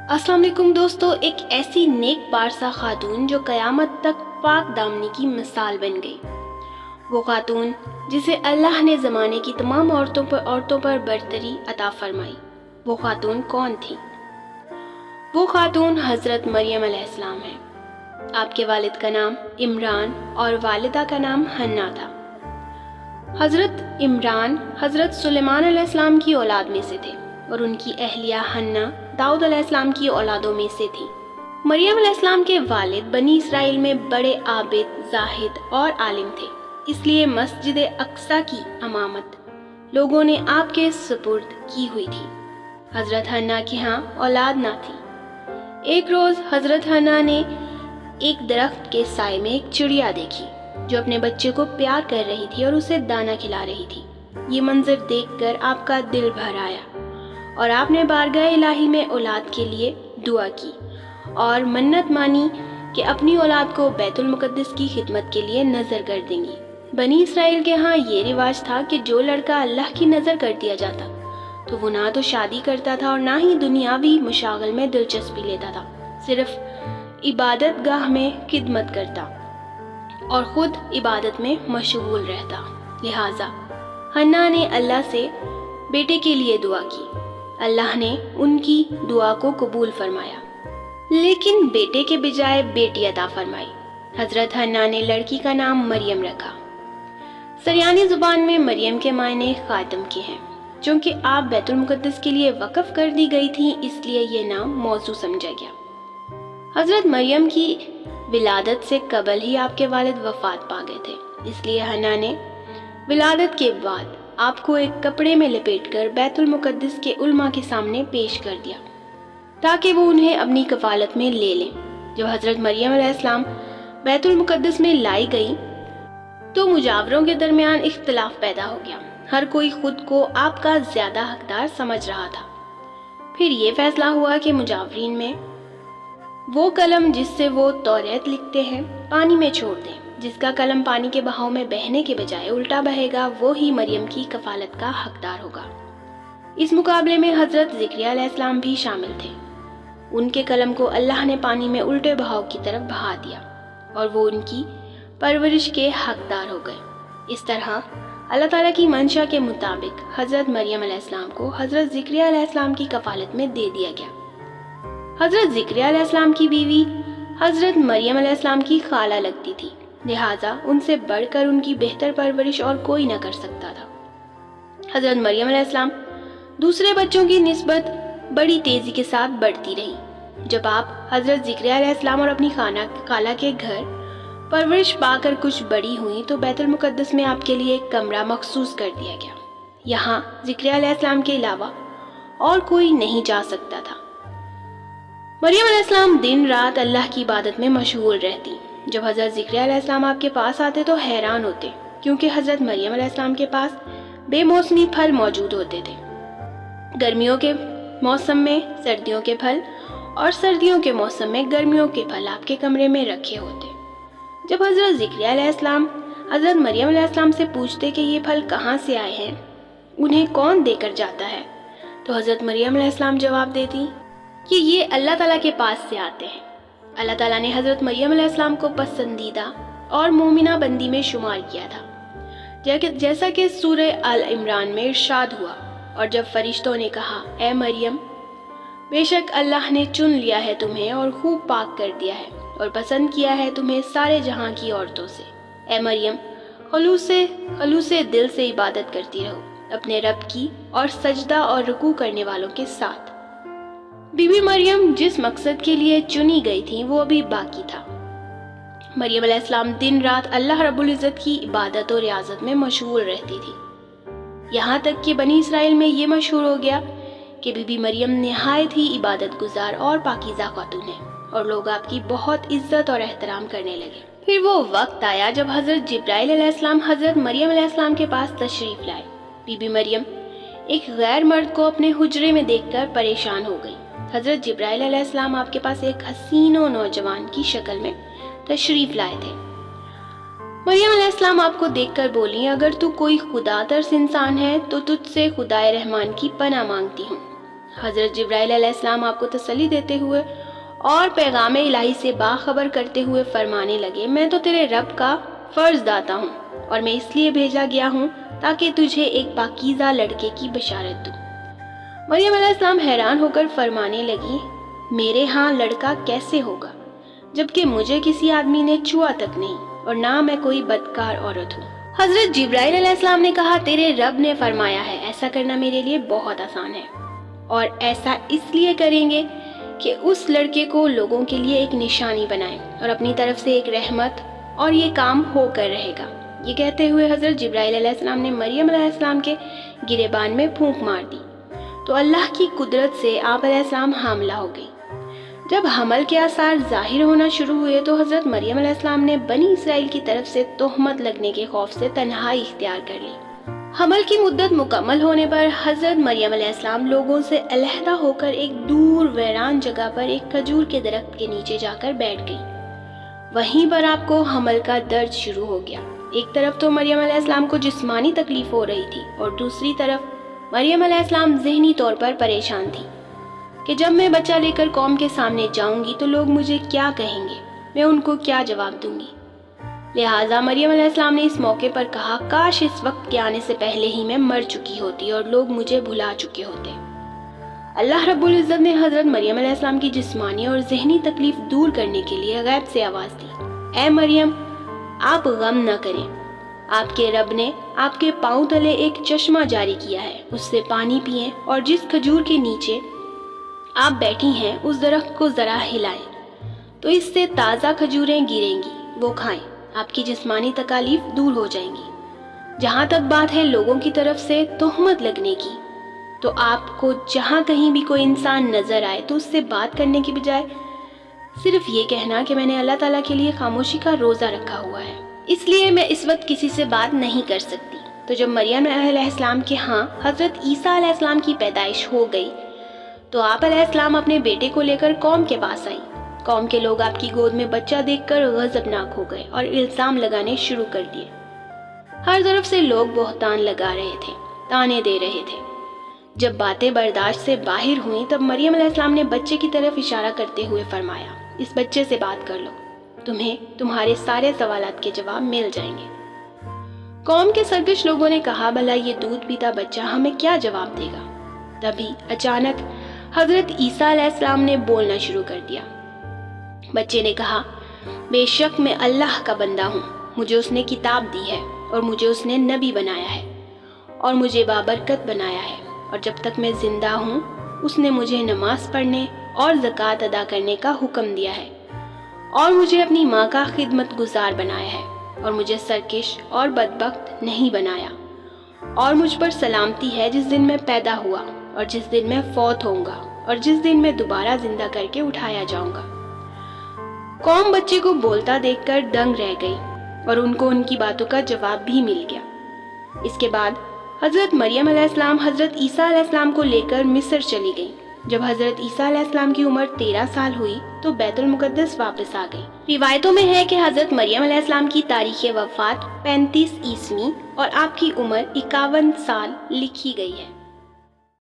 السلام علیکم دوستو، ایک ایسی نیک پارسا خاتون جو قیامت تک پاک دامنی کی مثال بن گئی، وہ خاتون جسے اللہ نے زمانے کی تمام عورتوں پر برتری عطا فرمائی، وہ خاتون کون تھی؟ وہ خاتون حضرت مریم علیہ السلام ہے۔ آپ کے والد کا نام عمران اور والدہ کا نام حنا تھا۔ حضرت عمران حضرت سلیمان علیہ السلام کی اولاد میں سے تھے اور ان کی اہلیہ حنا داؤد علیہ السلام کی اولادوں میں سے تھی۔ مریم علیہ السلام کے والد بنی اسرائیل میں بڑے عابد، زاہد اور عالم تھے، اس لیے مسجد اقصی کی امامت لوگوں نے آپ کے سپرد کی ہوئی تھی۔ حضرت حنا کی ہاں اولاد نہ تھی۔ ایک روز حضرت حنا نے ایک درخت کے سائے میں ایک چڑیا دیکھی جو اپنے بچے کو پیار کر رہی تھی اور اسے دانا کھلا رہی تھی۔ یہ منظر دیکھ کر آپ کا دل بھر آیا اور آپ نے بارگاہ الہی میں اولاد کے لیے دعا کی اور منت مانی کہ اپنی اولاد کو بیت المقدس کی خدمت کے لیے نذر کر دیں گی۔ بنی اسرائیل کے ہاں یہ رواج تھا کہ جو لڑکا اللہ کی نذر کر دیا جاتا تو وہ نہ تو شادی کرتا تھا اور نہ ہی دنیاوی مشاغل میں دلچسپی لیتا تھا، صرف عبادت گاہ میں خدمت کرتا اور خود عبادت میں مشغول رہتا۔ لہٰذا حنا نے اللہ سے بیٹے کے لیے دعا کی۔ اللہ نے ان کی دعا کو قبول فرمایا، لیکن بیٹے کے بجائے بیٹی عطا فرمائی۔ حضرت حنا نے لڑکی کا نام مریم رکھا۔ سریانی زبان میں مریم کے معنی خاتم کے ہیں۔ چونکہ آپ بیت المقدس کے لیے وقف کر دی گئی تھیں، اس لیے یہ نام موضوع سمجھا گیا۔ حضرت مریم کی ولادت سے قبل ہی آپ کے والد وفات پا گئے تھے، اس لیے حنا نے ولادت کے بعد آپ کو ایک کپڑے میں لپیٹ کر بیت المقدس کے علماء کے سامنے پیش کر دیا تاکہ وہ انہیں اپنی کفالت میں لے لیں۔ جب حضرت مریم علیہ السلام بیت المقدس میں لائی گئی تو مجاوروں کے درمیان اختلاف پیدا ہو گیا۔ ہر کوئی خود کو آپ کا زیادہ حقدار سمجھ رہا تھا۔ پھر یہ فیصلہ ہوا کہ مجاورین میں وہ قلم جس سے وہ توریت لکھتے ہیں پانی میں چھوڑ دیں۔ جس کا قلم پانی کے بہاؤ میں بہنے کے بجائے الٹا بہے گا وہی مریم کی کفالت کا حقدار ہوگا۔ اس مقابلے میں حضرت زکریا علیہ السلام بھی شامل تھے۔ ان کے قلم کو اللہ نے پانی میں الٹے بہاؤ کی طرف بہا دیا اور وہ ان کی پرورش کے حقدار ہو گئے۔ اس طرح اللہ تعالیٰ کی منشا کے مطابق حضرت مریم علیہ السلام کو حضرت زکریا علیہ السلام کی کفالت میں دے دیا گیا۔ حضرت زکریا علیہ السلام کی بیوی حضرت مریم علیہ السلام کی خالہ لگتی تھی، لہٰذا ان سے بڑھ کر ان کی بہتر پرورش اور کوئی نہ کر سکتا تھا۔ حضرت مریم علیہ السلام دوسرے بچوں کی نسبت بڑی تیزی کے ساتھ بڑھتی رہی۔ جب آپ حضرت زکریا علیہ السلام اور اپنی خالہ کے گھر پرورش پا کر کچھ بڑی ہوئیں تو بیت المقدس میں آپ کے لیے ایک کمرہ مخصوص کر دیا گیا۔ یہاں زکریا علیہ السلام کے علاوہ اور کوئی نہیں جا سکتا تھا۔ مریم علیہ السلام دن رات اللہ کی عبادت میں مشغول رہتی۔ جب حضرت زکریا علیہ السلام آپ کے پاس آتے تو حیران ہوتے، کیونکہ حضرت مریم علیہ السلام کے پاس بے موسمی پھل موجود ہوتے تھے۔ گرمیوں کے موسم میں سردیوں کے پھل اور سردیوں کے موسم میں گرمیوں کے پھل آپ کے کمرے میں رکھے ہوتے۔ جب حضرت زکریا علیہ السلام حضرت مریم علیہ السلام سے پوچھتے کہ یہ پھل کہاں سے آئے ہیں، انہیں کون دے کر جاتا ہے، تو حضرت مریم علیہ السلام جواب دیتی کہ یہ اللہ تعالیٰ کے پاس سے آتے ہیں۔ اللہ تعالیٰ نے حضرت مریم علیہ السلام کو پسندیدہ اور مومنہ بندی میں شمار کیا تھا، جیسا کہ سورہ آل عمران میں ارشاد ہوا، اور جب فرشتوں نے کہا اے مریم، بے شک اللہ نے چن لیا ہے تمہیں اور خوب پاک کر دیا ہے اور پسند کیا ہے تمہیں سارے جہاں کی عورتوں سے، اے مریم خلوص دل سے عبادت کرتی رہو اپنے رب کی اور سجدہ اور رکوع کرنے والوں کے ساتھ۔ بی بی مریم جس مقصد کے لیے چنی گئی تھی وہ ابھی باقی تھا۔ مریم علیہ السلام دن رات اللہ رب العزت کی عبادت اور ریاضت میں مشغول رہتی تھی، یہاں تک کہ بنی اسرائیل میں یہ مشہور ہو گیا کہ بی بی مریم نہایت ہی عبادت گزار اور پاکیزہ خاتون ہے اور لوگ آپ کی بہت عزت اور احترام کرنے لگے۔ پھر وہ وقت آیا جب حضرت جبرائیل علیہ السلام حضرت مریم علیہ السلام کے پاس تشریف لائے۔ بی بی مریم ایک غیر مرد کو اپنے حجرے میں دیکھ کر پریشان ہو گئی۔ حضرت جبرائیل علیہ السلام آپ کے پاس ایک حسین و نوجوان کی شکل میں تشریف لائے تھے۔ مریم علیہ السلام آپ کو دیکھ کر بولی اگر تو کوئی خدا ترس انسان ہے تو تجھ سے خدائے رحمان کی پناہ مانگتی ہوں۔ حضرت جبرائیل علیہ السلام آپ کو تسلی دیتے ہوئے اور پیغام الہی سے باخبر کرتے ہوئے فرمانے لگے، میں تو تیرے رب کا فرض داتا ہوں اور میں اس لیے بھیجا گیا ہوں تاکہ تجھے ایک پاکیزہ لڑکے کی بشارت دوں۔ مریم علیہ السلام حیران ہو کر فرمانے لگی، میرے ہاں لڑکا کیسے ہوگا جبکہ مجھے کسی آدمی نے چھوا تک نہیں اور نہ میں کوئی بدکار عورت ہوں۔ حضرت جبرائیل علیہ السلام نے کہا، تیرے رب نے فرمایا ہے ایسا کرنا میرے لیے بہت آسان ہے، اور ایسا اس لیے کریں گے کہ اس لڑکے کو لوگوں کے لیے ایک نشانی بنائیں اور اپنی طرف سے ایک رحمت، اور یہ کام ہو کر رہے گا۔ یہ کہتے ہوئے حضرت جبرائیل علیہ السلام نے مریم علیہ السلام کے گریبان میں پھونک مار دی تو اللہ کی قدرت سے آپ علیہ السلام حاملہ ہو گئی۔ جب حمل کے آثار ظاہر ہونا شروع ہوئے تو حضرت مریم علیہ السلام نے بنی اسرائیل کی طرف سے تہمت لگنے کے خوف سے تنہائی اختیار کر لی۔ حمل کی مدت مکمل ہونے پر حضرت مریم علیہ السلام لوگوں سے علیحدہ ہو کر ایک دور ویران جگہ پر ایک کھجور کے درخت کے نیچے جا کر بیٹھ گئی۔ وہیں پر آپ کو حمل کا درد شروع ہو گیا۔ ایک طرف تو مریم علیہ السلام کو جسمانی تکلیف ہو رہی تھی اور دوسری طرف مریم علیہ السلام ذہنی طور پر پریشان تھی کہ جب میں بچہ لے کر قوم کے سامنے جاؤں گی تو لوگ مجھے کیا کہیں گے، میں ان کو کیا جواب دوں گی۔ لہٰذا مریم علیہ السلام نے اس موقع پر کہا، کاش اس وقت کے آنے سے پہلے ہی میں مر چکی ہوتی اور لوگ مجھے بھلا چکے ہوتے۔ اللہ رب العزت نے حضرت مریم علیہ السلام کی جسمانی اور ذہنی تکلیف دور کرنے کے لیے غیب سے آواز دی، اے مریم آپ غم نہ کریں، آپ کے رب نے آپ کے پاؤں تلے ایک چشمہ جاری کیا ہے، اس سے پانی پئیں اور جس کھجور کے نیچے آپ بیٹھی ہیں اس درخت کو ذرا ہلائیں تو اس سے تازہ کھجوریں گریں گی، وہ کھائیں، آپ کی جسمانی تکالیف دور ہو جائیں گی۔ جہاں تک بات ہے لوگوں کی طرف سے تہمت لگنے کی، تو آپ کو جہاں کہیں بھی کوئی انسان نظر آئے تو اس سے بات کرنے کی بجائے صرف یہ کہنا کہ میں نے اللہ تعالیٰ کے لیے خاموشی کا روزہ رکھا ہوا ہے، اس لیے میں اس وقت کسی سے بات نہیں کر سکتی۔ تو جب مریم علیہ السلام کے ہاں حضرت عیسیٰ علیہ السلام کی پیدائش ہو گئی تو آپ علیہ السلام اپنے بیٹے کو لے کر قوم کے پاس آئیں۔ قوم کے لوگ آپ کی گود میں بچہ دیکھ کر غضبناک ہو گئے اور الزام لگانے شروع کر دیے۔ ہر طرف سے لوگ بہتان لگا رہے تھے، تانے دے رہے تھے۔ جب باتیں برداشت سے باہر ہوئیں تب مریم علیہ السلام نے بچے کی طرف اشارہ کرتے ہوئے فرمایا، اس بچے سے بات کر لو، تمہیں تمہارے سارے سوالات کے جواب مل جائیں گے۔ قوم کے سرکش لوگوں نے کہا، بھلا یہ دودھ پیتا بچہ ہمیں کیا جواب دے گا؟ تبھی اچانک حضرت عیسیٰ علیہ السلام نے بولنا شروع کر دیا۔ بچے نے کہا، بے شک میں اللہ کا بندہ ہوں، مجھے اس نے کتاب دی ہے اور مجھے اس نے نبی بنایا ہے اور مجھے بابرکت بنایا ہے، اور جب تک میں زندہ ہوں اس نے مجھے نماز پڑھنے اور زکوٰۃ ادا کرنے کا حکم دیا ہے، اور مجھے اپنی ماں کا خدمت گزار بنایا ہے، اور مجھے سرکش اور بدبخت نہیں بنایا، اور مجھ پر سلامتی ہے جس دن میں پیدا ہوا اور جس دن میں فوت ہوں گا اور جس دن میں دوبارہ زندہ کر کے اٹھایا جاؤں گا۔ قوم بچے کو بولتا دیکھ کر دنگ رہ گئی اور ان کو ان کی باتوں کا جواب بھی مل گیا۔ اس کے بعد حضرت مریم علیہ السلام حضرت عیسیٰ علیہ السلام کو لے کر مصر چلی گئی۔ جب حضرت عیسیٰ علیہ السلام کی عمر 13 سال ہوئی تو بیت المقدس واپس آ گئی۔ روایتوں میں ہے کہ حضرت مریم علیہ السلام کی تاریخ وفات 35 عیسوی اور آپ کی عمر 51 سال لکھی گئی ہے۔